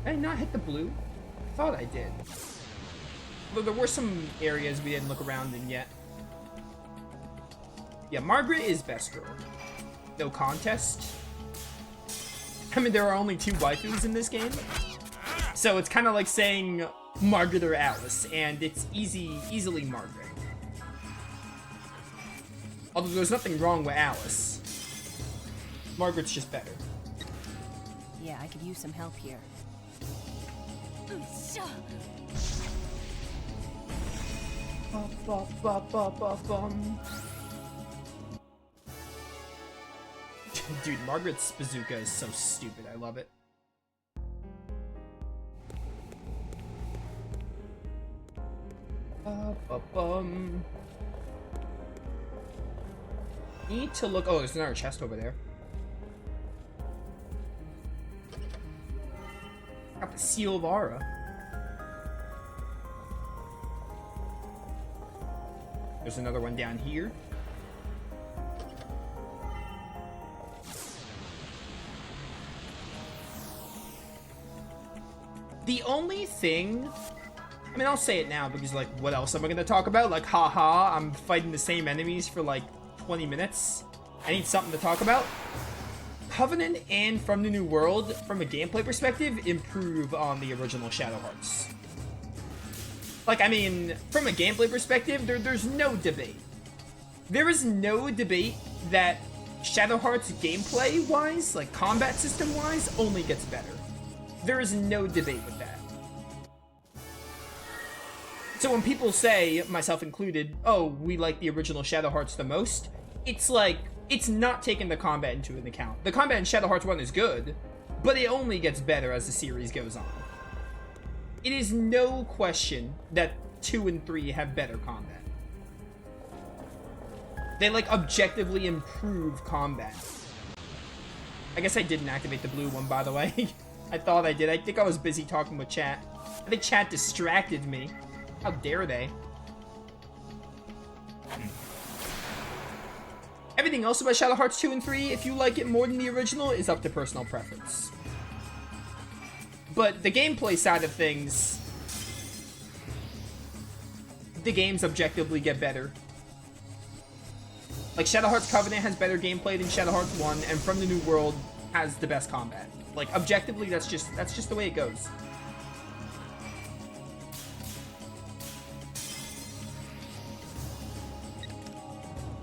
Did I not hit the blue? I thought I did. Although there were some areas we didn't look around in yet. Yeah, Margaret is best girl. No contest. I mean, there are only 2 waifus in this game. So it's kind of like saying Margaret or Alice, and it's easily Margaret. Although there's nothing wrong with Alice. Margaret's just better. Yeah, I could use some help here. Dude, Margaret's bazooka is so stupid. I love it. Need to look. Oh, there's another chest over there. Got the Seal of Aura. There's another one down here. The only thing, I mean, I'll say it now because, like, what else am I gonna talk about? Like, haha, I'm fighting the same enemies for, like, 20 minutes. I need something to talk about. Covenant and From the New World, from a gameplay perspective, improve on the original Shadow Hearts. Like, I mean, from a gameplay perspective, there's no debate. There is no debate that Shadow Hearts gameplay-wise, like combat system-wise, only gets better. There is no debate with that. So when people say, myself included, oh, we like the original Shadow Hearts the most, it's like, it's not taking the combat into an account. The combat in Shadow Hearts 1 is good, but it only gets better as the series goes on. It is no question that 2 and 3 have better combat. They, like, objectively improve combat. I guess I didn't activate the blue one, by the way. I thought I did. I think I was busy talking with chat. I think chat distracted me. How dare they? Everything else about Shadow Hearts 2 and 3, if you like it more than the original, is up to personal preference. But the gameplay side of things, the games objectively get better. Like, Shadow Hearts Covenant has better gameplay than Shadow Hearts 1, and From the New World has the best combat. Like, objectively, that's just the way it goes.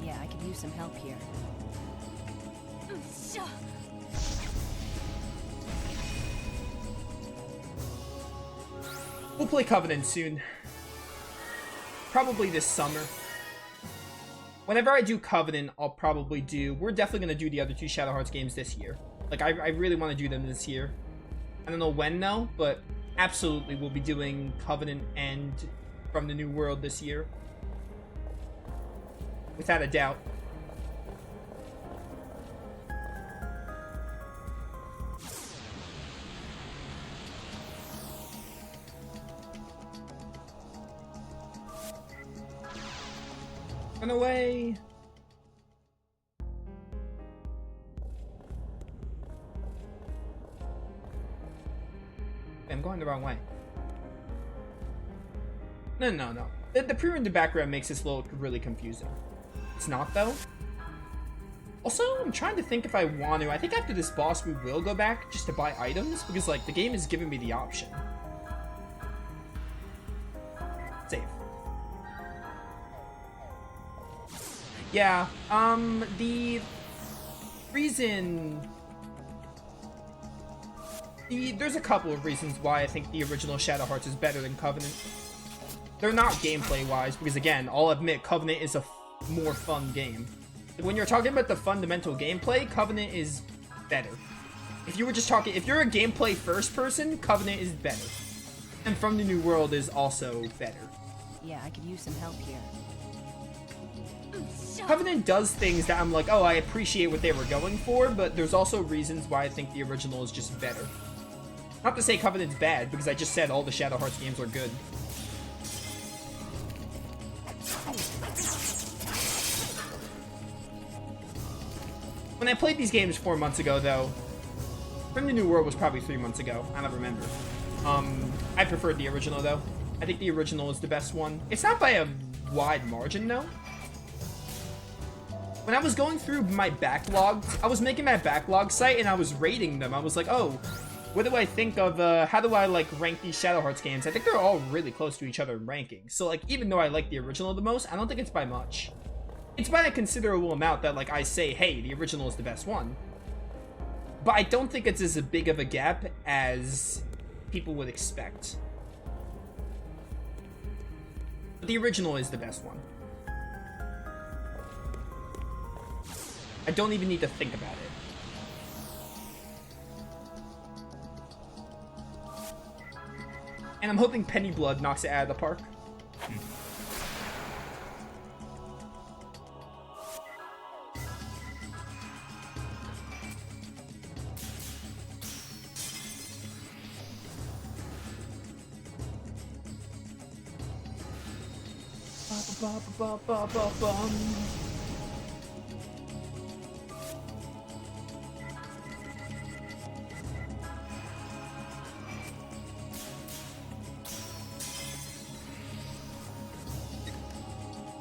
Yeah, I could use some help here. We'll play Covenant soon. Probably this summer. Whenever I do Covenant, I'll probably do... We're definitely going to do the other 2 Shadow Hearts games this year. Like, I really want to do them this year. I don't know when, though, but absolutely we'll be doing Covenant and From the New World this year. Without a doubt. Run away! I'm going the wrong way. No. The pre-rendered background makes this look really confusing. It's not, though. Also, I'm trying to think if I want to. I think after this boss, we will go back just to buy items, because, like, the game is giving me the option. Save. Yeah, the reason... There's a couple of reasons why I think the original Shadow Hearts is better than Covenant. They're not gameplay-wise, because again, I'll admit, Covenant is a more fun game. When you're talking about the fundamental gameplay, Covenant is better. If you were just talking... If you're a gameplay first person, Covenant is better. And From the New World is also better. Yeah, I could use some help here. Covenant does things that I'm like, oh, I appreciate what they were going for, but there's also reasons why I think the original is just better. Not to say Covenant's bad, because I just said all the Shadow Hearts games are good. When I played these games 4 months ago, though, From the New World was probably 3 months ago. I don't remember. I preferred the original, though. I think the original is the best one. It's not by a wide margin, though. When I was going through my backlog, I was making my backlog site, and I was rating them. I was like, oh, what do I think of, how do I, like, rank these Shadow Hearts games? I think they're all really close to each other in ranking. So, like, even though I like the original the most, I don't think it's by much. It's by a considerable amount that, like, I say, hey, the original is the best one. But I don't think it's as big of a gap as people would expect. But the original is the best one. I don't even need to think about it. And I'm hoping Penny Blood knocks it out of the park.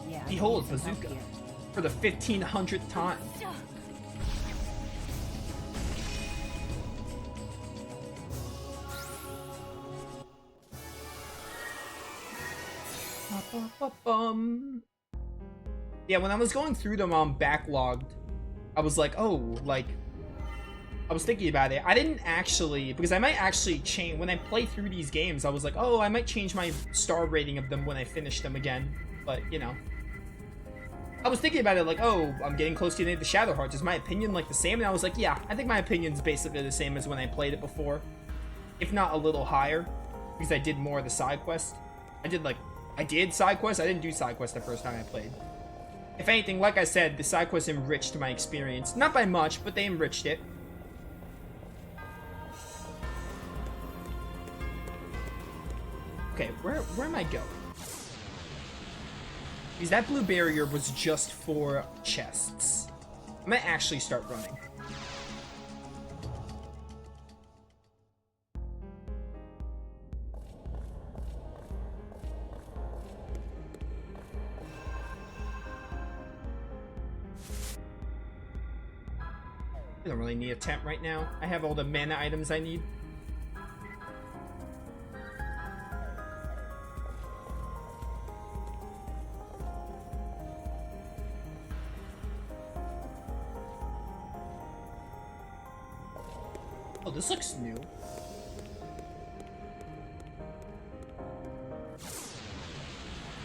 Yeah, I Behold, can use some help bazooka. here. For the 1500th time. Yeah, when I was going through them backlogged, I was like, oh, like, I was thinking about it. I didn't actually, because I might actually change, when I play through these games, I was like, oh, I might change my star rating of them when I finish them again. But, you know. I was thinking about it like, oh, I'm getting close to the end of the Shadow Hearts. Is my opinion, like, the same? And I was like, yeah, I think my opinion's basically the same as when I played it before. If not a little higher, because I did more of the side quest. I did side quests. I didn't do side quests the first time I played. If anything, like I said, the side quests enriched my experience. Not by much, but they enriched it. Okay, where am I going? Because that blue barrier was just for chests. I might actually start running. I don't really need a tent right now. I have all the mana items I need. Oh, this looks new.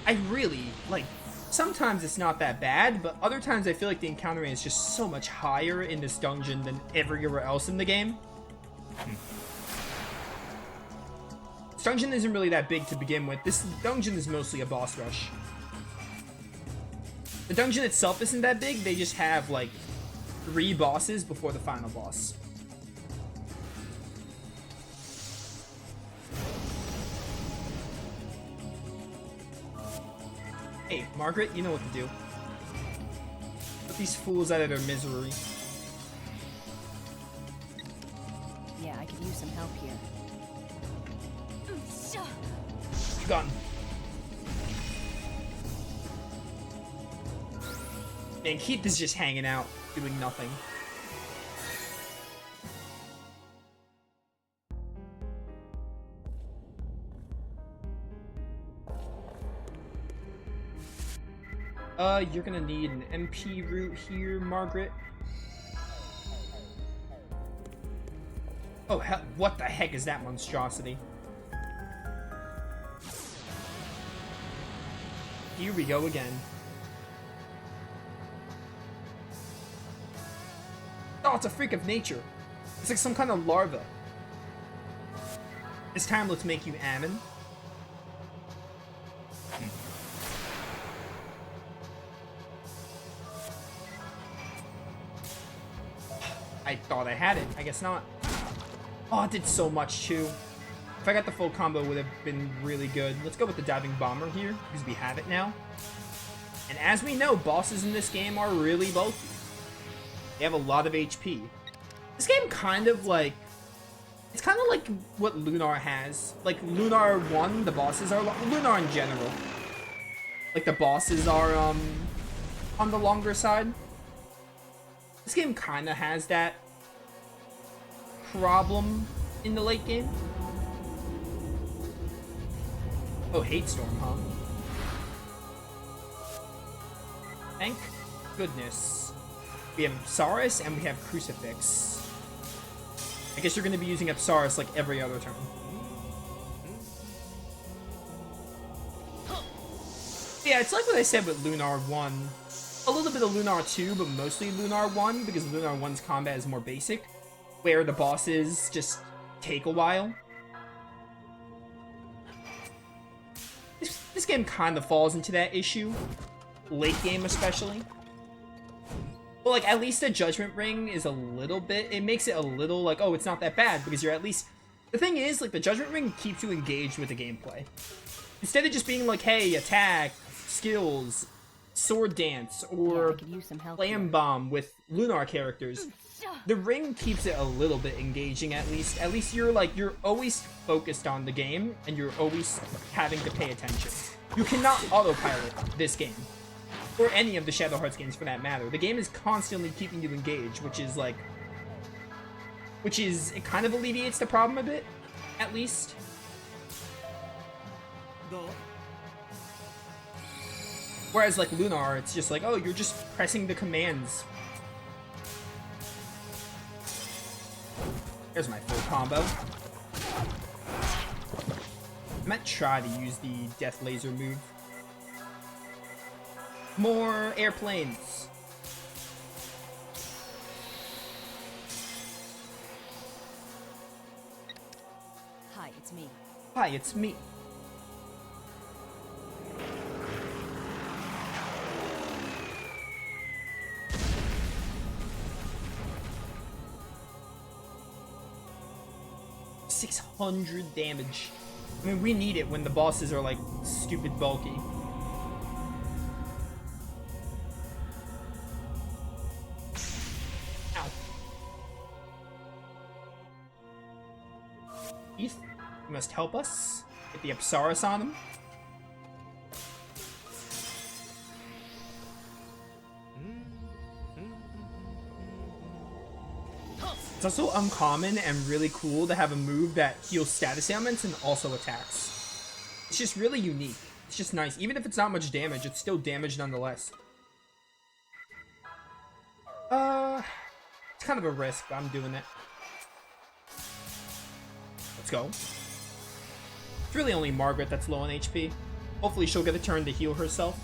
I really, like, sometimes it's not that bad, but other times I feel like the encountering is just so much higher in this dungeon than everywhere else in the game. This dungeon isn't really that big to begin with. This dungeon is mostly a boss rush. The dungeon itself isn't that big, they just have, like, 3 bosses before the final boss. Hey, Margaret, you know what to do. Put these fools out of their misery. Yeah, I could use some help here. Gun. Man, Keith is just hanging out, doing nothing. You're gonna need an MP route here, Margaret. Oh, hell, what the heck is that monstrosity? Here we go again. Oh, it's a freak of nature. It's like some kind of larva. This time, let's make you Ammon. I thought I had it. I guess not. Oh, it did so much too. If I got the full combo, it would have been really good. Let's go with the diving bomber here, because we have it now. And as we know, bosses in this game are really bulky. They have a lot of HP. This game kind of, like, It's kind of like what Lunar has. Like, Lunar 1, the bosses are... Lunar in general. Like, the bosses are, on the longer side. This game kind of has that problem in the late game. Oh, Hate Storm, huh? Thank goodness. We have Apsaris and we have Crucifix. I guess you're going to be using Apsaris like every other turn. Yeah, it's like what I said with Lunar 1. A little bit of Lunar 2, but mostly Lunar 1, because Lunar 1's combat is more basic, where the bosses just take a while. This game kind of falls into that issue. Late game especially. But like, at least the Judgment Ring is a little bit, it makes it a little like, oh, it's not that bad, because you're at least, the thing is, like, the Judgment Ring keeps you engaged with the gameplay. Instead of just being like, hey, attack, skills, sword dance, or flame bomb with Lunar characters, the ring keeps it a little bit engaging at least. At least you're like, you're always focused on the game, and you're always having to pay attention. You cannot autopilot this game. Or any of the Shadow Hearts games for that matter. The game is constantly keeping you engaged, which is like... it kind of alleviates the problem a bit, at least. Whereas like Lunar, it's just like, oh, you're just pressing the commands. Here's my full combo. I might try to use the Death Laser move. More airplanes. Hi, it's me. Hi, it's me. $600 damage. I mean, we need it when the bosses are like stupid bulky. Ow. Heath, you must help us. Get the Apsaris on him. It's also uncommon and really cool to have a move that heals status ailments and also attacks. It's just really unique. It's just nice. Even if it's not much damage, it's still damage nonetheless. It's kind of a risk, but I'm doing it. Let's go. It's really only Margaret that's low on HP. Hopefully she'll get a turn to heal herself.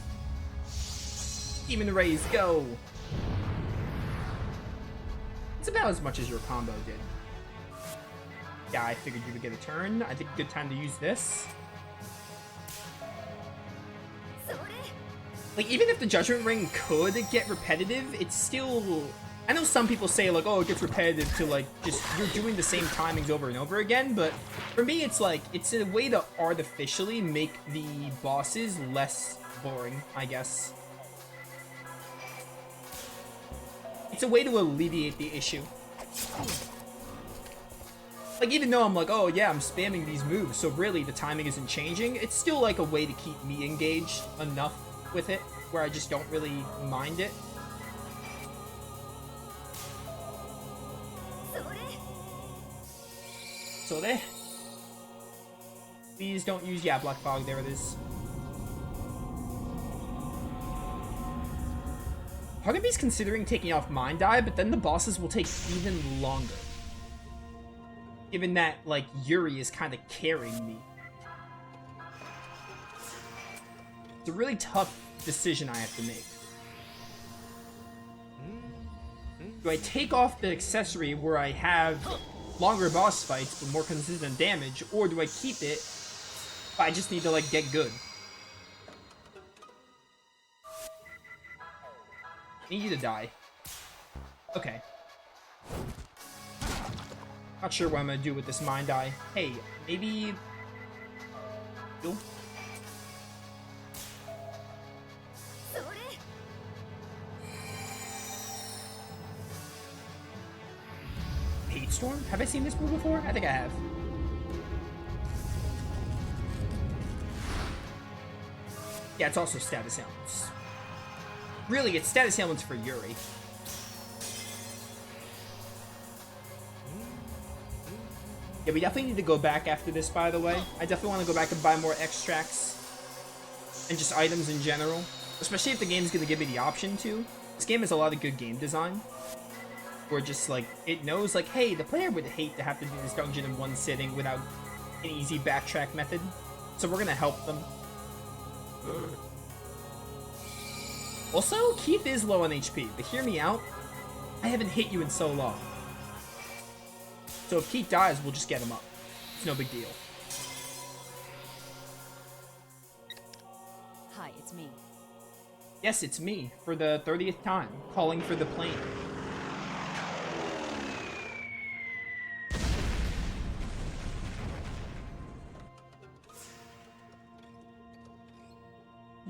Demon Rays, go! It's about as much as your combo did. Yeah, I figured you would get a turn. I think good time to use this. Like, even if the Judgment Ring could get repetitive, it's still... I know some people say, like, oh, it gets repetitive to, like, just, you're doing the same timings over and over again, but for me, it's like, it's a way to artificially make the bosses less boring, I guess. It's a way to alleviate the issue. Like, even though I'm like, oh yeah, I'm spamming these moves, so really the timing isn't changing, it's still like a way to keep me engaged enough with it, where I just don't really mind it. So there. Please don't use, yeah, Black Fog, there it is. Part of me's considering taking off Mind Eye, but then the bosses will take even longer. Given that, like, Yuri is kind of carrying me. It's a really tough decision I have to make. Do I take off the accessory where I have longer boss fights but more consistent damage, or do I keep it but I just need to, like, get good? I need you to die. Okay. Not sure what I'm gonna do with this Mind Eye. Hey, maybe... Heal? Hate Storm? Have I seen this move before? I think I have. Yeah, it's also status ailments. Really, it's status ailments for Yuri. Yeah, we definitely need to go back after this, by the way. I definitely want to go back and buy more extracts. And just items in general. Especially if the game's going to give me the option to. This game has a lot of good game design. Where just, like, it knows, like, hey, the player would hate to have to do this dungeon in one sitting without an easy backtrack method. So we're going to help them. Also, Keith is low on HP, but hear me out. I haven't hit you in so long. So if Keith dies, we'll just get him up. It's no big deal. Hi, it's me. Yes, it's me, for the 30th time, calling for the plane.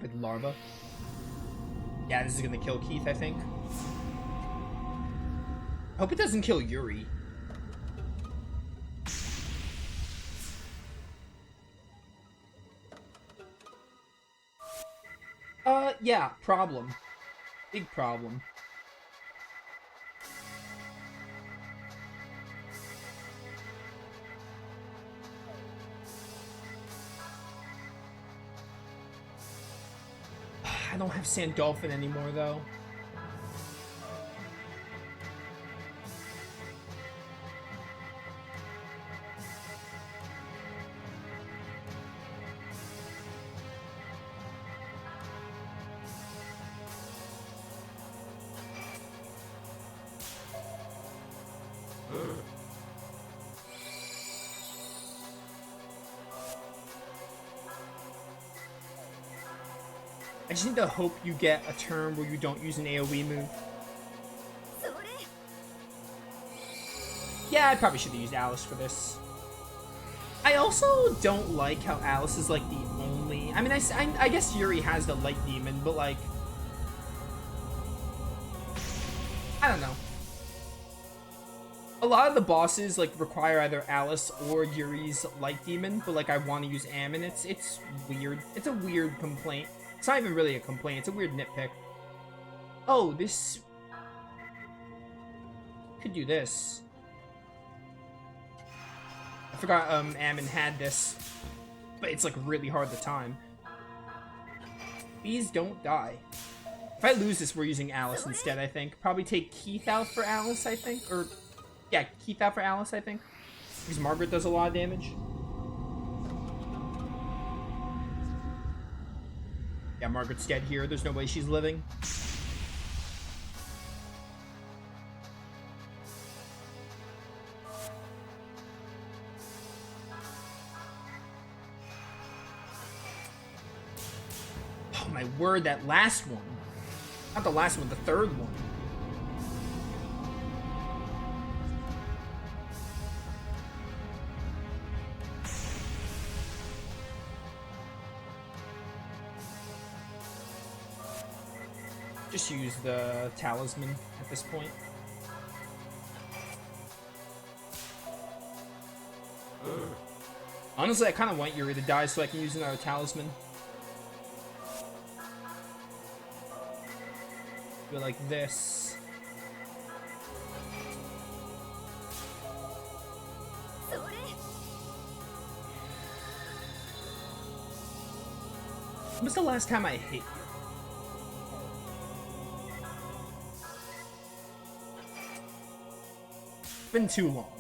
With larva. Yeah, this is gonna kill Keith, I think. Hope it doesn't kill Yuri. Yeah, problem. Big problem. I don't have Sandolphin anymore, though. I just need to hope you get a turn where you don't use an AoE move. Yeah, I probably should have used Alice for this. I also don't like how Alice is, like, the only... I mean, I guess Yuri has the Light Demon, but, like... I don't know. A lot of the bosses, like, require either Alice or Yuri's Light Demon, but, like, I want to use Am, and it's weird. It's a weird complaint. It's not even really a complaint, it's a weird nitpick. Oh, this... Could do this. I forgot Ammon had this, but it's like really hard to time. Please don't die. If I lose this, we're using Alice instead, I think. Probably take Keith out for Alice, I think. Or, yeah, Keith out for Alice, I think. Because Margaret does a lot of damage. Yeah, Margaret's dead here. There's no way she's living. Oh my word, that last one. Not the last one, the third one. Just use the talisman at this point. Honestly, I kind of want Yuri to die so I can use another talisman. Go like this. When was the last time I hit you? It's been too long.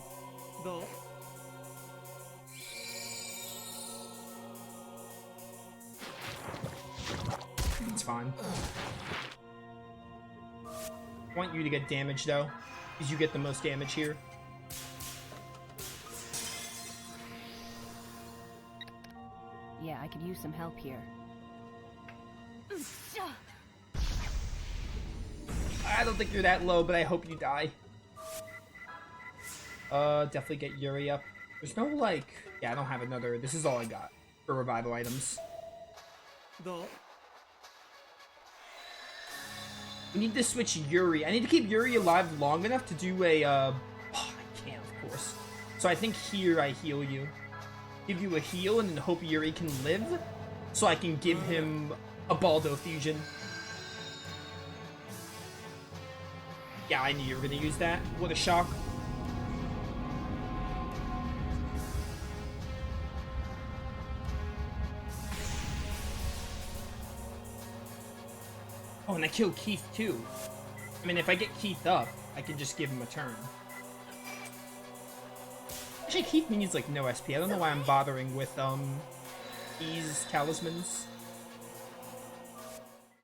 It's fine. I want you to get damage though, because you get the most damage here. Yeah, I could use some help here. I don't think you're that low, but I hope you die. Definitely get Yuri up. There's no, like... Yeah, I don't have another... This is all I got for revival items. We need to switch Yuri. I need to keep Yuri alive long enough to do a, Oh, I can't, of course. So I think here I heal you. Give you a heal and then hope Yuri can live. So I can give him a Baldo fusion. Yeah, I knew you were gonna use that. What a shock. Oh, and I killed Keith too. I mean, if I get Keith up, I can just give him a turn. Actually, Keith needs like no SP. I don't know why I'm bothering with these talismans.